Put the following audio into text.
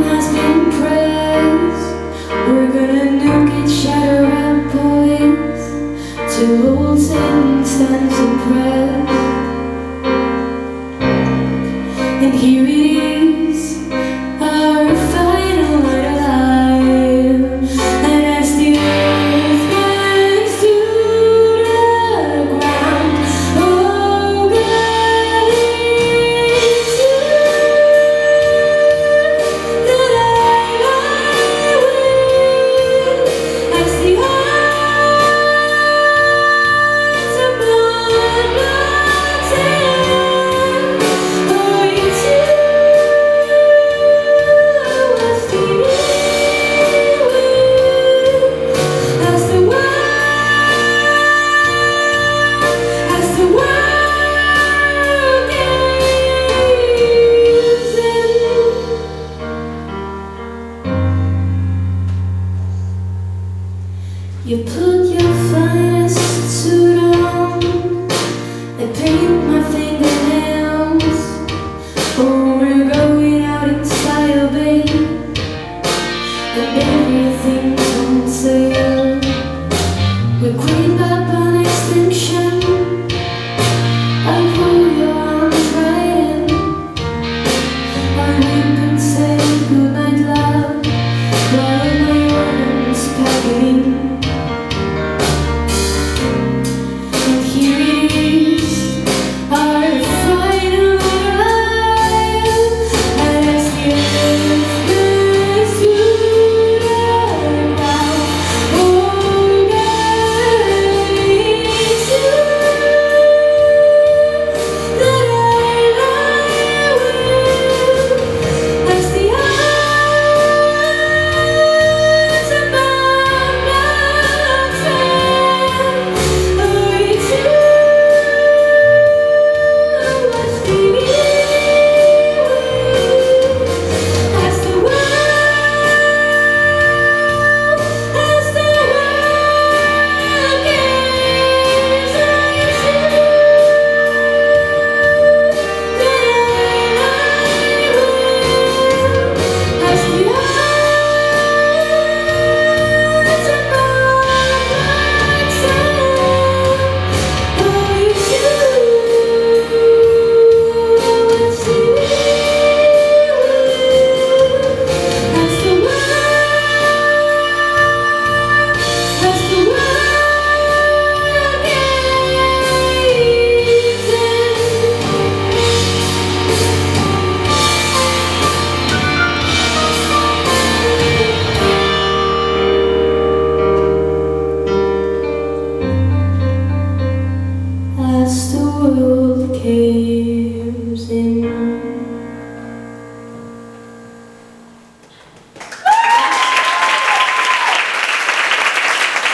has been pressed. We're gonna nuke it, shatter our boys, till old Satan stands impressed. And here it is, our final night alive. And as the earth bends to the ground, oh God, it's you that I lie with. As the hearts of blood blocks in, oh, it's you. You put your finest suit on and paint my fingernails. Oh, we're going out in style, babe, and everything's on sale. We're queen up on extinction. I'll pull your arms right in. I'll weep and say goodnight, love, while my organs packing. And here it is, our final life. And as the earth bends to the ground, oh God, it's you that I lie with. As the eyes above blood fade, oh, it's you must be with. As the world gains, oh, it's you that I lie with. As the eyes above blood fade, oh, it's you must be with. As the world as the world came.